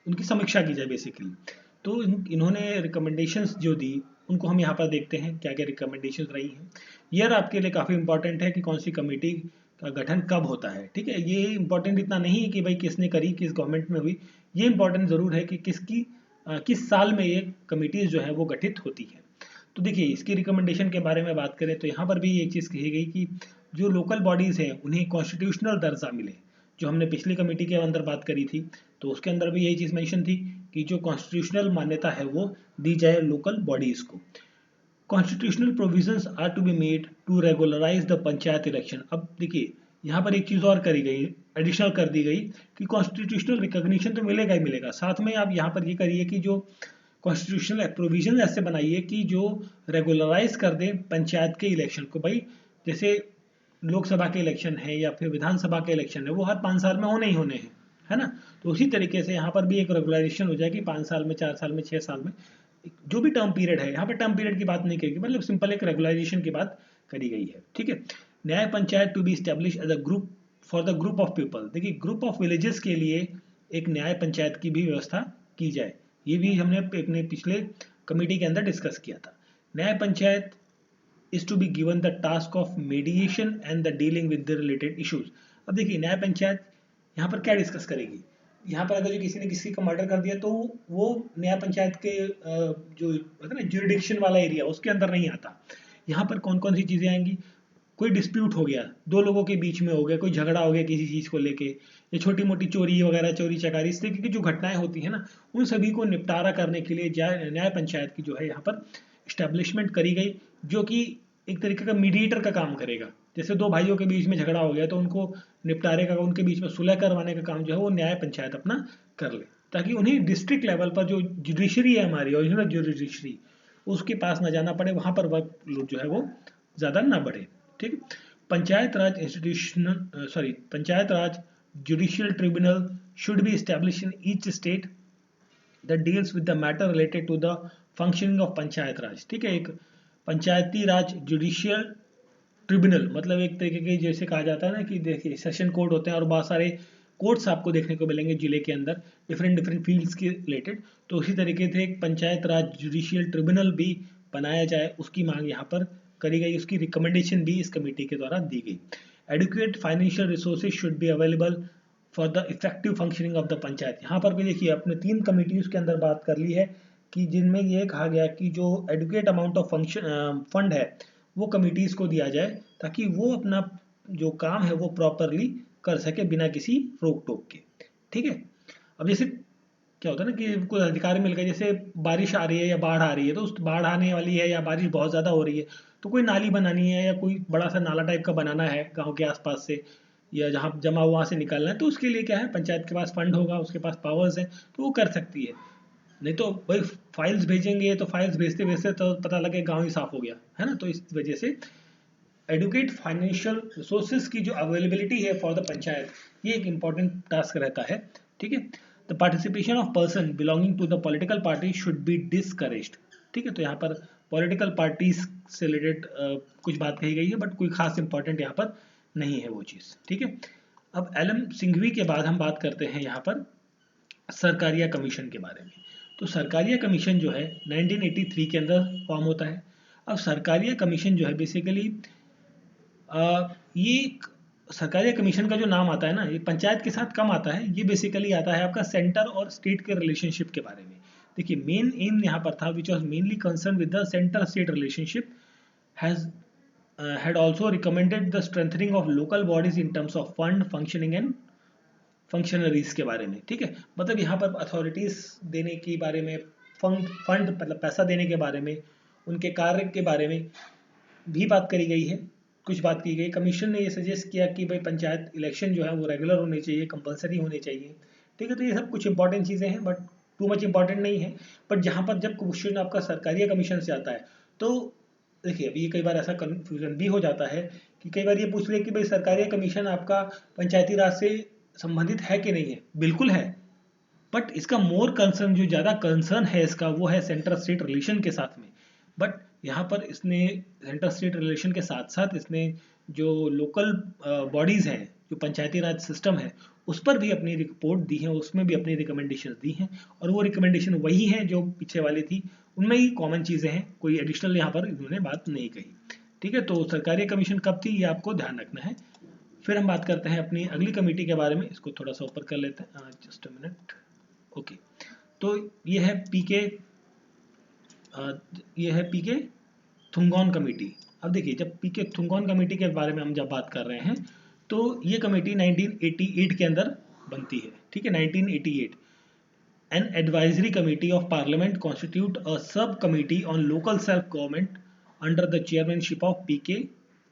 उनकी समीक्षा की जाए बेसिकली। तो इन्होंने रिकमेंडेशंस जो दी उनको हम यहाँ पर देखते हैं क्या क्या रिकमेंडेशंस रही हैं। यार आपके लिए काफ़ी इंपॉर्टेंट है कि कौन सी कमेटी का गठन कब होता है। ठीक है, ये इंपॉर्टेंट इतना नहीं है कि भाई किसने करी, किस गवर्नमेंट में हुई, ये इंपॉर्टेंट ज़रूर है कि किस साल में ये कमेटीज जो है वो गठित होती है। तो देखिए इसकी रिकमेंडेशन के बारे में बात करें तो यहाँ पर भी एक चीज़ कही गई कि जो लोकल बॉडीज़ हैं उन्हें कॉन्स्टिट्यूशनल दर्जा मिले, जो हमने पिछली कमेटी के अंदर बात करी थी तो उसके अंदर भी यही चीज़ मेंशन थी कि जो कॉन्स्टिट्यूशनल मान्यता है वो दी जाए लोकल बॉडीज़ को। Constitutional provisions are to be made to regularize the panchayat election. अब देखिए यहाँ पर एक चीज़ और करी गई, एडिशनल कर दी गई कि कॉन्स्टिट्यूशनल रिकॉग्निशन तो मिलेगा ही मिलेगा, साथ में आप यहाँ पर ये करिए कि जो कॉन्स्टिट्यूशनल प्रोविजन ऐसे बनाइए कि जो रेगुलराइज कर दे पंचायत के इलेक्शन को। भाई जैसे लोकसभा के इलेक्शन है या फिर विधानसभा के इलेक्शन है वो हर 5 साल में होने ही होने हैं, है ना। तो उसी तरीके से यहाँ पर भी एक रेगुलराइजेशन हो जाएगी 5 साल में, 4 साल में, 6 साल में, जो भी टर्म पीरियड है। यहाँ पर टर्म पीरियड की बात नहीं करेगी, मतलब सिंपल एक रेगुलराइजेशन की बात करी गई है। ठीक है, Nyaya Panchayat to be establish as a group for the group of people. देखिए ग्रुप ऑफ विलेजेस के लिए एक न्याय पंचायत की भी व्यवस्था की जाए, ये भी हमने अपने पिछले कमेटी के अंदर डिस्कस किया था। न्याय panchayat is to be given the task of mediation and the dealing with the related issues। अब देखिए न्याय पंचायत यहाँ पर क्या डिस्कस करेगी, यहाँ पर अगर जो किसी ने किसी का मर्डर कर दिया तो वो न्याय पंचायत के जो होता है ना ज्यूरिडिक्शन वाला एरिया उसके अंदर नहीं आता। यहाँ पर कौन कौन सी चीज़ें आएंगी, कोई डिस्प्यूट हो गया, दो लोगों के बीच में हो गया, कोई झगड़ा हो गया किसी चीज़ को लेके, या छोटी मोटी चोरी वगैरह, चोरी चकारी, इस तरीके की जो घटनाएं होती है ना उन सभी को निपटारा करने के लिए न्याय पंचायत की जो है यहाँ पर इस्टेब्लिशमेंट करी गई, जो कि एक तरीके का मीडिएटर का काम करेगा। जैसे दो भाइयों के बीच में झगड़ा हो गया तो उनको निपटारे का, उनके बीच में सुलह करवाने का काम जो है वो न्याय पंचायत अपना कर ले, ताकि उन्हें डिस्ट्रिक्ट लेवल पर जो जुडिशरी है हमारी ओरिजिनल जुडिशरी उसके पास ना जाना पड़े, वहां पर वर्क लोड जो है वो ज़्यादा ना बढ़े। ठीक, panchayat raj panchayat raj judicial tribunal should be establish in each state that deals with the matter related to the functioning of panchayat raj. ठीक है, एक पंचायती राज जुडिशियल ट्रिब्यूनल, मतलब एक तरीके के जैसे कहा जाता है ना कि देखिए सेशन कोर्ट होते हैं और बहुत सारे कोर्ट्स आपको देखने को मिलेंगे जिले के अंदर डिफरेंट फील्ड्स के रिलेटेड, तो उसी तरीके से एक पंचायत राज जुडिशियल ट्रिब्यूनल भी बनाया जाए, उसकी मांग यहाँ पर करी गई, उसकी रिकमेंडेशन भी इस कमेटी के द्वारा दी गई। Adequate financial resources should be available for the effective functioning of the panchayat. यहाँ पर भी देखिए अपने 3 कमिटीज के अंदर बात कर ली है कि जिनमें ये कहा गया कि जो एडुकेट अमाउंट ऑफ फंड है वो कमिटीज को दिया जाए ताकि वो अपना जो काम है वो प्रॉपरली कर सके बिना किसी रोक टोक के। ठीक है, अब जैसे क्या होता है ना कि कोई अधिकारी मिल गए, जैसे बारिश आ रही है या बाढ़ आ रही है, तो उस बाढ़ आने वाली है या बारिश बहुत ज़्यादा हो रही है, तो कोई नाली बनानी है या कोई बड़ा सा नाला टाइप का बनाना है गांव के आसपास से या जहाँ जमा हुआ वहाँ से निकालना है, तो उसके लिए क्या है, पंचायत के पास फंड होगा, उसके पास पावर्स है, तो वो कर सकती है। नहीं तो भाई फाइल्स भेजेंगे तो फाइल्स भेजते भेजते तो पता लगे गाँव ही साफ हो गया है ना। तो इस वजह से एडुकेट फाइनेंशियल रिसोर्सेज की जो अवेलेबिलिटी है फॉर द पंचायत, ये एक इंपॉर्टेंट टास्क रहता है। ठीक है, the participation of person belonging to the political party should be discouraged. ठीक है, तो यहाँ पर पॉलिटिकल पार्टीज से रिलेटेड कुछ बात कही गई है, बट कोई खास इंपॉर्टेंट यहाँ पर नहीं है वो चीज़। ठीक है, अब एलएम सिंघवी के बाद हम बात करते हैं यहाँ पर सरकारिया कमीशन के बारे में। तो सरकारिया कमीशन जो है 1983 के अंदर फॉर्म होता है। अब सरकारिया कमीशन जो है बेसिकली ये सरकारी कमीशन का जो नाम आता है ना, ये पंचायत के साथ कम आता है, ये बेसिकली आता है आपका सेंटर और स्टेट के रिलेशनशिप के बारे में। देखिए मेन एम यहाँ पर था which was mainly concern with the centre state relationship has had also recommended the strengthening of local bodies in terms of fund functioning and functionaries के बारे में। ठीक है, मतलब यहाँ पर अथॉरिटीज देने के बारे में, फंड मतलब पैसा देने के बारे में, उनके कार्य के बारे में भी बात करी गई है, कुछ बात की गई। कमीशन ने ये सजेस्ट किया कि भाई पंचायत इलेक्शन जो है वो रेगुलर होने चाहिए, कंपलसरी होने चाहिए। ठीक है, तो ये सब कुछ इंपॉर्टेंट चीज़ें हैं, बट टू मच इंपॉर्टेंट नहीं है। बट जहाँ पर जब क्वेश्चन आपका सरकारी कमीशन से आता है, तो देखिए अभी कई बार ऐसा कन्फ्यूजन भी हो जाता है कि कई बार ये पूछ रहे कि भाई सरकारी कमीशन आपका पंचायती राज से संबंधित है कि नहीं है। बिल्कुल है, बट इसका मोर कंसर्न, जो ज़्यादा कंसर्न है इसका, वो है सेंटर स्टेट रिलेशन के साथ में। बट यहाँ पर इसने सेंटर स्टेट रिलेशन के साथ साथ इसने जो लोकल बॉडीज़ हैं, जो पंचायती राज सिस्टम है, उस पर भी अपनी रिपोर्ट दी है, उसमें भी अपनी रिकमेंडेशन दी हैं, और वो रिकमेंडेशन वही हैं जो पीछे वाली थी, उनमें ही कॉमन चीज़ें हैं, कोई एडिशनल यहाँ पर इन्होंने बात नहीं कही। ठीक है, तो सरकारी कमीशन कब थी ये आपको ध्यान रखना है। फिर हम बात करते हैं अपनी अगली कमेटी के बारे में, इसको थोड़ा सा ऊपर कर लेते हैं, जस्ट अ मिनट। ओके, तो ये है पीके थुंगॉन कमेटी। अब देखिए जब पीके थुंगॉन कमेटी के बारे में हम जब बात कर रहे हैं, तो ये कमेटी 1988 के अंदर बनती है। ठीक है, 1988 an advisory committee of parliament constitute a sub committee on local self government under the chairmanship of PK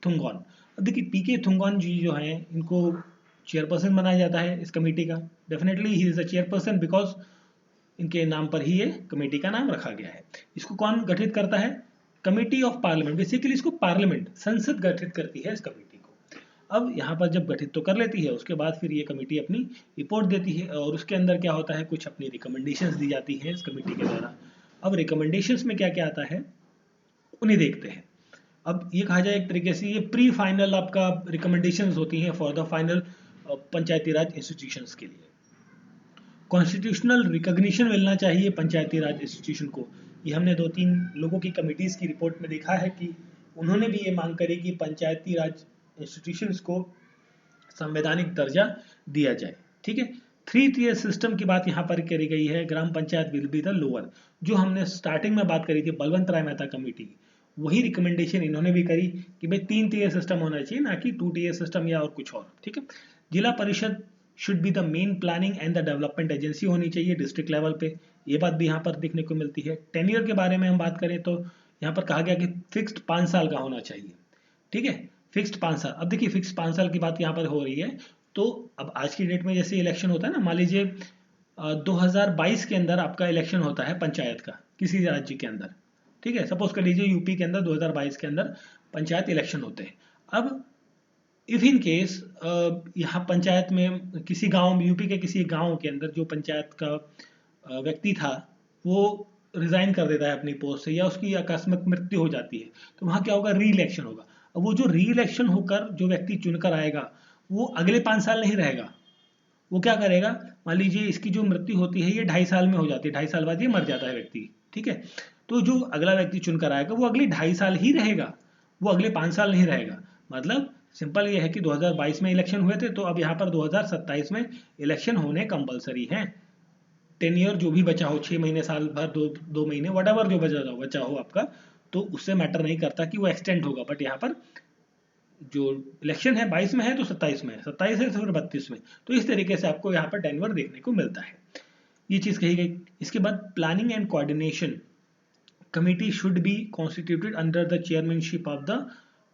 Thungon. अब देखिए पीके थुंगॉन जी जो हैं, इनको चेयरपर्सन बनाया जाता है इस कमेटी का। Definitely he is a chairperson because इनके नाम पर ही ये कमेटी का नाम रखा गया है। इसको कौन गठित करता है? Committee of parliament. बेसिकली इसको पार्लियामेंट, संसद गठित करती है इस कमेटी को। अब यहाँ पर जब गठित तो कर लेती है, उसके बाद फिर ये कमेटी अपनी रिपोर्ट देती है, और उसके अंदर क्या होता है, कुछ अपनी रिकमेंडेशंस दी जाती हैं इस कमेटी के द्वारा। अब रिकमेंडेशंस में क्या क्या आता है उन्हें देखते हैं। अब ये कहा जाए एक तरीके से ये प्री फाइनल आपका रिकमेंडेशंस होती हैं for the final Panchayati Raj institutions के लिए। कॉन्स्टिट्यूशनल रिकॉग्निशन मिलना चाहिए पंचायती राज इंस्टीट्यूशन को। ये हमने 2-3 लोगों की कमिटीज़ की रिपोर्ट में देखा है कि उन्होंने भी ये मांग करी कि पंचायती राज इंस्टीट्यूशंस को संवैधानिक दर्जा दिया जाए। ठीक है, 3 टियर सिस्टम की बात यहाँ पर करी गई है। Gram panchayat will be the lower, जो हमने स्टार्टिंग में बात करी थी बलवंत राय मेहता कमेटी, वही रिकमेंडेशन इन्होंने भी करी कि भाई 3 टियर सिस्टम होना चाहिए, ना कि 2 टियर सिस्टम या और कुछ और। ठीक है, जिला परिषद should be the main planning and the development agency होनी चाहिए डिस्ट्रिक्ट लेवल पे, ये बात भी यहाँ पर देखने को मिलती है। टेन्योर के बारे में हम बात करें तो यहाँ पर कहा गया कि फिक्स्ड 5 साल का होना चाहिए। ठीक है, फिक्स्ड 5 साल। अब देखिए फिक्स्ड 5 साल की बात यहाँ पर हो रही है, तो अब आज की डेट में जैसे इलेक्शन होता है ना, मान लीजिए 2022 के अंदर आपका इलेक्शन होता है पंचायत का किसी राज्य के अंदर। ठीक है, सपोज कर लीजिए यूपी के अंदर 2022 के अंदर पंचायत इलेक्शन होते हैं। अब इफ इन केस यहाँ पंचायत में किसी गांव में, यूपी के किसी गांव के अंदर जो पंचायत का व्यक्ति था वो रिजाइन कर देता है अपनी पोस्ट से, या उसकी आकस्मिक मृत्यु हो जाती है, तो वहाँ क्या होगा, री इलेक्शन होगा। अब वो जो री इलेक्शन होकर जो व्यक्ति चुनकर आएगा वो अगले 5 साल नहीं रहेगा। वो क्या करेगा, मान लीजिए इसकी जो मृत्यु होती है ये 2.5 साल में हो जाती है, 2.5 साल बाद ये मर जाता है व्यक्ति। ठीक है, तो जो अगला व्यक्ति चुनकर आएगा वो अगले 2.5 साल ही रहेगा, वो अगले 5 साल नहीं रहेगा। मतलब सिंपल ये है कि 2022 में इलेक्शन हुए थे, तो अब यहाँ पर 2027 में इलेक्शन होने कंपलसरी हैं। टेन्योर जो भी बचा हो, 6 महीने, साल भर, 2 महीने, वट जो बचा हो आपका, तो उससे मैटर नहीं करता कि वो एक्सटेंड होगा। बट यहाँ पर जो इलेक्शन है 22 में है तो 27 में है, 27 है तो फिर 32 में, तो इस तरीके से आपको यहाँ पर टेन्योर देखने को मिलता है। ये चीज़ कही गई। इसके बाद planning and coordination committee should be constituted under the chairmanship of the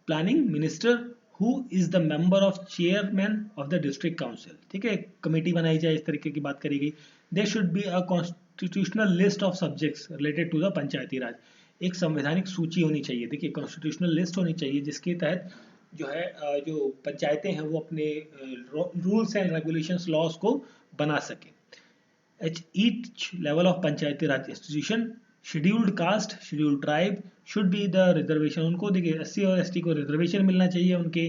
planning minister who is the member of chairman of the district council. ठीक है, कमेटी बनाई जाए, इस तरीके की बात करी गई। There should be a constitutional list of subjects related to the panchayati raj. एक संवैधानिक सूची होनी चाहिए। देखिए, कॉन्स्टिट्यूशनल लिस्ट होनी चाहिए जिसके तहत जो है जो पंचायतें हैं वो अपने रूल्स एंड रेगुलेशंस, लॉज को बना सके। At each level of Panchayati raj institution scheduled caste, scheduled tribe should be the reservation. उनको देखिए एससी और एसटी को रिजर्वेशन मिलना चाहिए उनके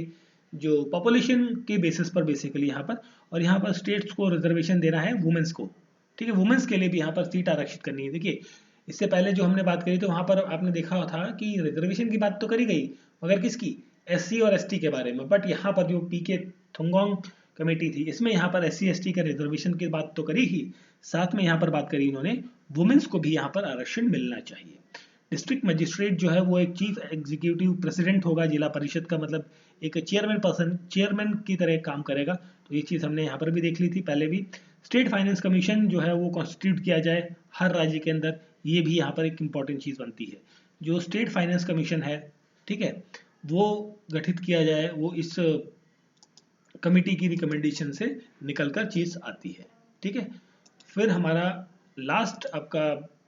जो पॉपुलेशन के बेसिस पर बेसिकली यहाँ पर। और यहाँ पर स्टेट्स को रिजर्वेशन देना है वुमेन्स को। ठीक है, वुमेन्स के लिए भी यहाँ पर सीट आरक्षित करनी है। देखिए, इससे पहले जो हमने बात करी तो वहाँ पर आपने देखा था कि रिजर्वेशन की बात तो करी गई, मगर किसकी? एससी और एसटी के बारे में। बट यहाँ पर जो पीके थुंगोंग कमेटी थी, इसमें यहाँ पर एससी एसटी के रिजर्वेशन की बात तो करी ही, साथ में यहाँ पर बात करी इन्होंने वुमेन्स को भी यहाँ पर आरक्षण मिलना चाहिए। डिस्ट्रिक्ट मजिस्ट्रेट जो है वो एक चीफ एग्जीक्यूटिव प्रेसिडेंट होगा जिला परिषद का, मतलब एक चेयरमैन की तरह काम करेगा। तो ये चीज़ हमने यहाँ पर भी देख ली थी पहले भी। स्टेट फाइनेंस कमीशन जो है वो कॉन्स्टिट्यूट किया जाए हर राज्य के अंदर, ये भी यहाँ पर एक इम्पॉर्टेंट चीज़ बनती है। जो स्टेट फाइनेंस कमीशन है, ठीक है, वो गठित किया जाए, वो इस कमिटी की रिकमेंडेशन से निकलकर चीज़ आती है। ठीक है, फिर हमारा लास्ट आपका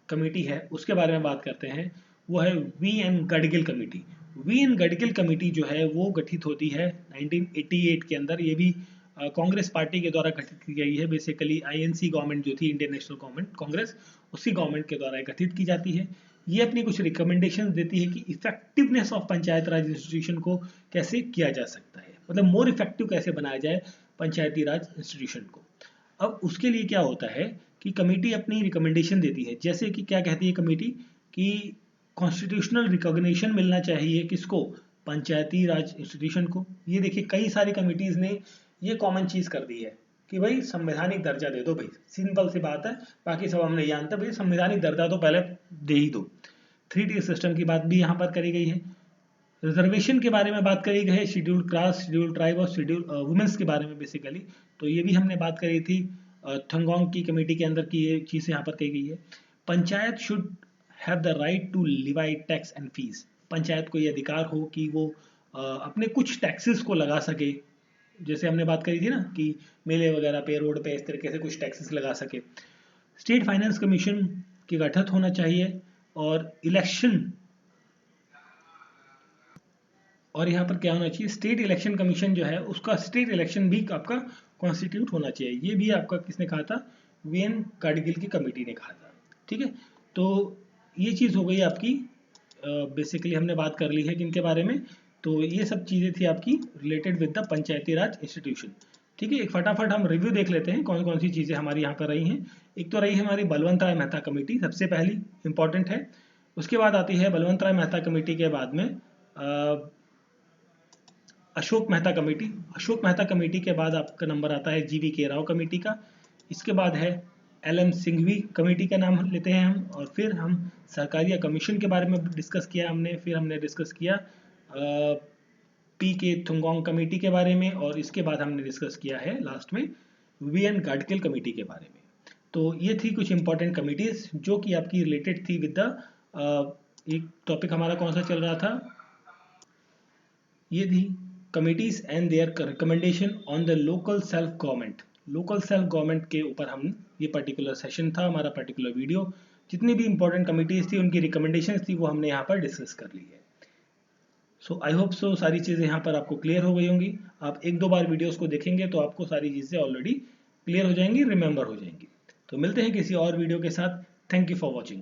कमेटी है, उसके बारे में बात करते हैं। वो है V N Gadgil committee. V N Gadgil committee जो है वो गठित होती है 1988 के अंदर। ये भी कांग्रेस पार्टी के द्वारा गठित की गई है। बेसिकली आईएनसी गवर्नमेंट जो थी, इंडियन नेशनल गवर्नमेंट, कांग्रेस, उसी गवर्नमेंट के द्वारा गठित की जाती है। ये अपनी कुछ रिकमेंडेशन देती है कि effectiveness of panchayat Raj institution को कैसे किया जा सकता है, मतलब मोर इफेक्टिव कैसे बनाया जाए पंचायती राज इंस्टीट्यूशन को। अब उसके लिए क्या होता है कि कमेटी अपनी रिकमेंडेशन देती है। जैसे कि क्या कहती है कमेटी कि कॉन्स्टिट्यूशनल रिकॉग्निशन मिलना चाहिए किसको? पंचायती राज इंस्टीट्यूशन को। ये देखिए, कई सारी कमिटीज ने ये कॉमन चीज कर दी है कि भाई संवैधानिक दर्जा दे दो भाई, सिंपल सी बात है, बाकी सब हम नहीं जानते, भाई संवैधानिक दर्जा तो पहले दे ही दो। 3 tier सिस्टम की बात भी यहाँ पर करी गई है। रिजर्वेशन के बारे में बात करी गई है, शेड्यूल्ड कास्ट, शेड्यूल्ड ट्राइब और शेड्यूल्ड वुमेन्स के बारे में बेसिकली। तो ये भी हमने बात करी थी थंगोंग की कमेटी के अंदर की, ये चीज़ यहाँ पर कही गई है। Panchayat should have the right to levy tax and fees. Panchayat को ये अधिकार हो कि वो अपने कुछ टैक्सेस को लगा सके। जैसे हमने बात करी थी ना कि मेले वगैरह पे, रोड पे, इस तरीके से कुछ टैक्सेस लगा सके। स्टेट फाइनेंस कमीशन की गठित होना चाहिए। और इलेक्शन, और यहाँ पर क्या होना चाहिए, स्टेट इलेक्शन कमीशन जो है उसका स्टेट इलेक्शन भी आपका कॉन्स्टिट्यूट होना चाहिए। ये भी आपका किसने कहा था? वी एन गाडगिल की कमेटी ने कहा था। ठीक है, तो ये चीज़ हो गई आपकी, बेसिकली हमने बात कर ली है किनके बारे में। तो ये सब चीज़ें थी आपकी related with the panchayati raj institution. ठीक है, एक फटाफट हम रिव्यू देख लेते हैं कौन कौन सी चीज़ें हमारी यहाँ पर रही हैं। एक तो रही है हमारी बलवंत राय मेहता कमेटी, सबसे पहली इंपॉर्टेंट है। उसके बाद आती है बलवंत राय मेहता कमेटी के बाद में अशोक मेहता कमेटी। अशोक मेहता कमेटी के बाद आपका नंबर आता है जीवी के राव कमेटी का। इसके बाद है एलएम सिंघवी कमेटी का नाम लेते हैं हम। और फिर हम सरकारिया कमीशन के बारे में डिस्कस किया हमने। फिर हमने डिस्कस किया पी के थुंगोंग कमेटी के बारे में। और इसके बाद हमने डिस्कस किया है लास्ट में वी एन गाडगिल कमेटी के बारे में। तो ये थी कुछ इंपॉर्टेंट कमिटीज जो कि आपकी रिलेटेड थी विद द एक टॉपिक हमारा कौन सा चल रहा था, ये थी committees and their recommendation on the local self government. Local self government के ऊपर हम, ये पर्टिकुलर सेशन था हमारा, पर्टिकुलर वीडियो। जितनी भी इंपॉर्टेंट कमिटीज थी उनकी रिकमेंडेशंस थी वो हमने यहाँ पर डिस्कस कर ली है। सो आई होप सो सारी चीज़ें यहाँ पर आपको क्लियर हो गई होंगी। आप 1-2 बार वीडियोस को देखेंगे तो आपको सारी चीज़ें ऑलरेडी क्लियर हो जाएंगी, रिमेंबर हो जाएंगी। तो मिलते हैं किसी और वीडियो के साथ। Thank you for watching.